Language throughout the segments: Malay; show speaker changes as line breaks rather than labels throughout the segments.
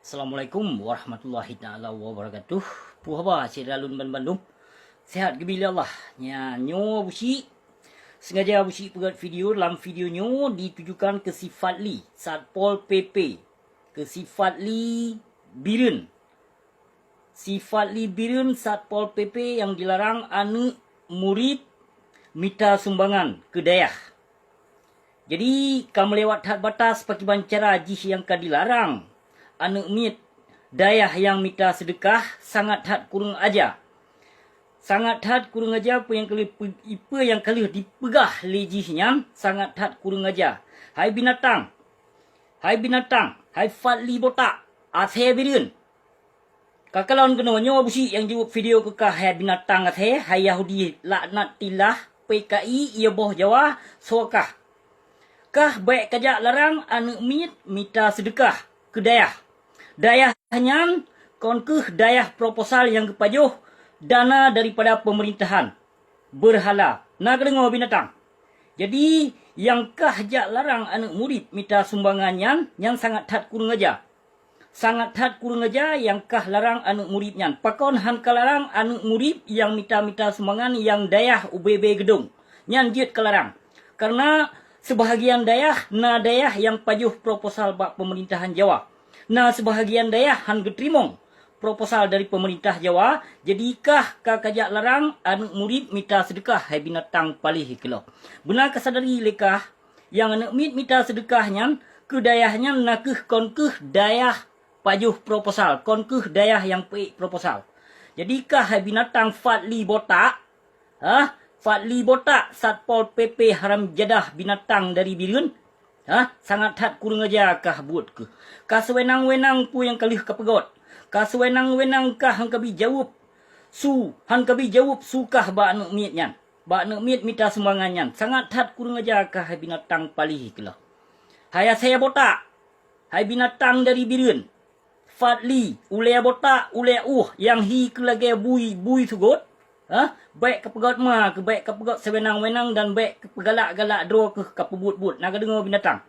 Assalamualaikum warahmatullahi taala wabarakatuh. Puh haba cik dalun Bandung. Sehat ke bila Allah. Nyo busi sengaja busi buat video. Dalam video nyo ditujukan ke sifat li Satpol PP, ke sifat li Birun. Sifat li Birun Satpol PP yang dilarang anak murid minta sumbangan ke dayah. Jadi kamu lewat had batas pakai bancara jih yang ka dilarang. Anak mit dayah yang minta sedekah sangat had kurang aja. Sangat had kurang aja apa yang kali dipegah lejihnya sangat had kurang aja. Hai binatang. Hai fatli botak. Athe birun. Kakalon kena nyawa busi yang jawab video ke hai binatang athe. Hai Yahudi laknat tilah PKI ia boh Jawa sokah. Kah baik kajak larang anak mit minta sedekah ke dayah. Dayah hanya konkeh dayah proposal yang kepajuh dana daripada pemerintahan berhala. Nak dengar binatang. Jadi yang kah jak larang anak murid minta sumbangannya yang sangat had kurang aja. Sangat had kurang aja yang kah larang anak muridnya. Pakon han kalarang anak murid yang minta sumbangan yang dayah UBB gedung. Nyan jit kelarang. Karena sebahagian dayah yang pajuh proposal bak pemerintahan Jawa. Sebahagian dayah han getrimong proposal dari pemerintah Jawa. Jadikah kajak larang anak murid minta sedekah hai binatang palih kilo. Benar kesadari lekah yang anak murid minta sedekahnya ke dayahnya nakeh konkeh dayah pajuh proposal. Konkeh dayah yang peik proposal. Jadikah hai binatang fatli botak. Fatli botak Satpol PP haram jadah binatang dari Birun. Sangat had kurang aja kah buat ke. Kah sewenang-wenang pu yang kalih kepegot. Kah sewenang-wenang kah hang kabi jawab. Hang kabi jawab sukah ba anak mietnya. Ba anak miet minta sumbangannya. Sangat had kurang aja kah binatang palih ke lah. Hai saya botak. Hai binatang dari Birun. Fatli, ulea botak, ulea yang hi ke lagi bui sugot. Baik kepegot ke baik kepegot sewenang-wenang dan baik kepegalak-galak dro ke kapebut-but. Nak dengar binatang.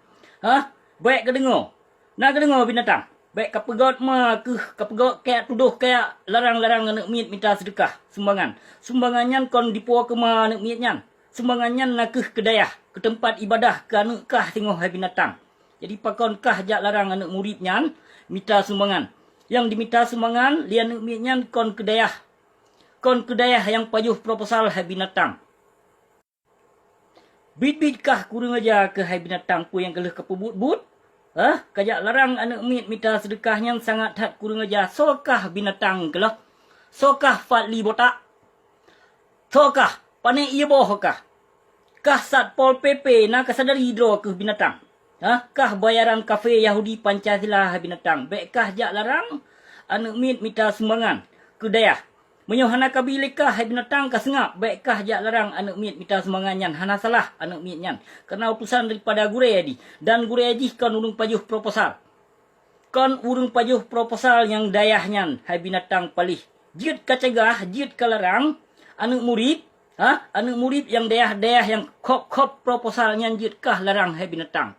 Baik ke dengar. Nak dengar binatang. Baik kepegot ke kepegot kayak tuduh kayak larang-larang anak miet minta sedekah sumbangan. Sumbangannya kon dipuah ke ma anak mietnya. Sumbangannya nak ke dayah, ke tempat ibadah ke anak kah tengok hai binatang. Jadi pakon kah jak larang anak muridnya minta sumbangan. Yang diminta sumbangan lian anak mietnya kon ke dayah. Kon ke dayah yang pajuh proposal hai binatang. Bit-bit kah kurang aja ke hai binatang pu yang kelih kepebut-but. Kajak larang anak mit minta sedekahnya sangat had kurang aja. Sokah binatang kelah. Sokah fatli botak. Sokah pane ia boh kah. Kah Satpol PP nak kesadari hidro ke binatang. Kah bayaran kafe Yahudi Pancasila hai binatang. Baik kah jak larang anak mit minta sumbangan ke dayah. Menyohana kabilekah hai binatang ka sengap. Baikkah jak larang anak miet minta sumbangannya. Hana salah anak mietnya. Kerana utusan daripada gure adi. Dan gure adi kan urung pajuh proposal. Kan urung pajuh proposal yang dayahnya hai binatang palih. Jid kacegah, jid kalarang anak murid. Anak murid yang dayah yang kop proposalnya jid kah larang hai binatang.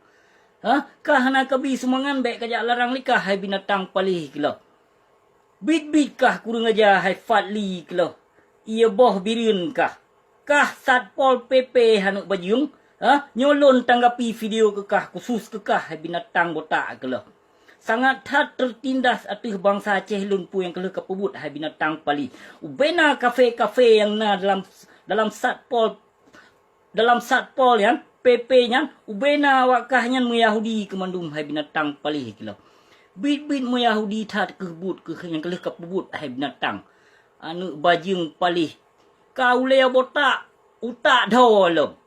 Kah hana kabi sumbangan baik kajak larang likah hai binatang palih kilo. Bit-bit kah kurang aja hai fatli kelo. Ia boh Birun kah. Kah Satpol PP hanuk bajung. Nyolon tanggapi video ke kah khusus ke kah hai binatang botak kelo. Sangat had tertindas atih bangsa Aceh lumpu yang kelo kepebut hai binatang pali. Ubena kafe-kafe yang dalam Satpol yang PP nya ubena wakahnya Yahudi kemandum hai binatang pali kelo. Bit-bit mu Yahudi tak kebut ke yang kelih kepebut hai binatang. Anu bajing palih. Kau lea botak. Utak dolom.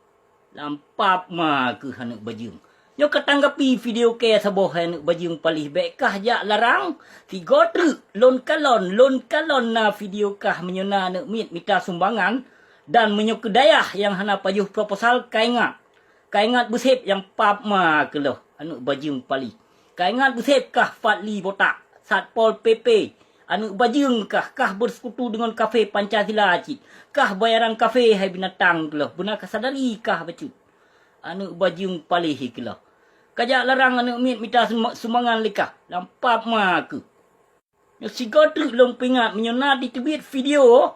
Lampap ma ke anak bajing. Yo ketanggapi video ke saboh anak bajing palih. Baikkah jak larang. 3 truk. Lon kalon na video kah menyona anak mit minta sumbangan. Dan menyok kedayah yang hana pajuh proposal kaingat. Kaingat besip yang pap ma ke loh. Anak bajing palih. Kaingat besip kah fatli botak. Satpol PP. Anak bajing kah bersekutu dengan kafe Pancasila cik. Kah bayaran kafe hai binatang kelah. Benar kesadari kah bacut. Anak bajing palih kelah. Kajak larang anak mit minta sumbangan leka. Lampap ma ke. Si godruk long pingat menyona di tebit video.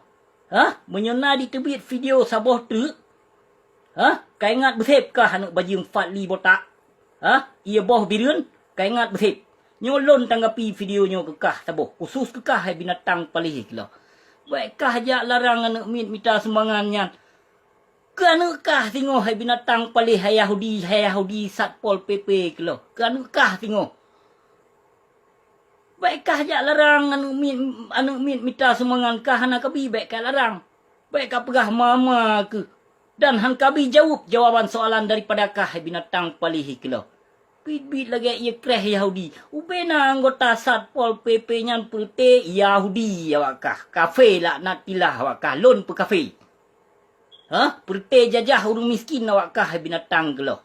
Menyona di tebit video saboh tu. Kau ingat bersep kah anak baju Fadli botak? Ia boh birun. Kau ingat bersep. Nyolon tanggapi videonya kekah saboh. Khusus kekah hai binatang palih kilo. Baikkah ajak larang anak mit minta sumbangannya. Kanukah tengok hai binatang palih hai Yahudi Satpol PP kilo. Kanukah tengok. Baikkah ajak larang anak mit minta sumbangan kah anak kabi baikkah larang. Baikkah pegah mama ke. Dan han kabi jawab jawaban soalan daripada kah hai binatang palih kilo. Bit-bit lagi ia kreh Yahudi. Ubena anggota Satpol PP nyan perte Yahudi awakah. Kafe lah nak tilah awakah. Lon pe kafe. Perte jajah urung miskin awakah binatang kelo.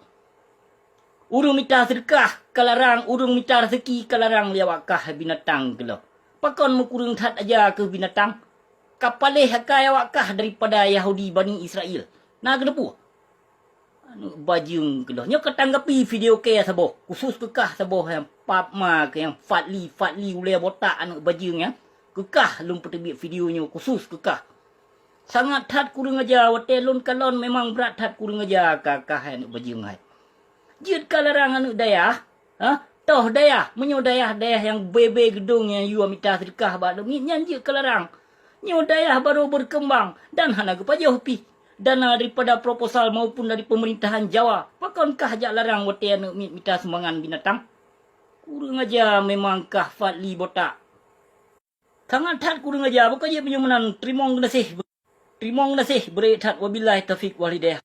Urung minta sedekah kalarang. Urung minta rezeki kalarang awakah binatang kelo. Pakon mukurung tat aja ke binatang. Kapaleh hakai awakah daripada Yahudi Bani Israel. Nak kedepu. Bajung keloh. Nyo ketanggapi video ke saboh. Khusus kekah saboh yang papma ke yang Fadli uleh botak anak bajung ya. Kekah lum petebit videonya khusus kekah. Sangat tat kurang aja watelon kalon memang berat tat kurang aja kakah anak bajung hai. Jid kalarang anak dayah. Toh dayah, menyo dayah yang bebe gedung yang you minta sedekah bak demi nyan jid kalarang. Nyo dayah baru berkembang dan hana kepajah pi. Dana daripada proposal maupun dari pemerintahan Jawa. Pakankah ajak larang wate anak minta sumbangan binatang? Kurang aja memangkah Fadli botak. Sangat tat kurang aja. Bukan je penyumanan. Terima kasih. Beri tat wabillahi taufiq walhidayah.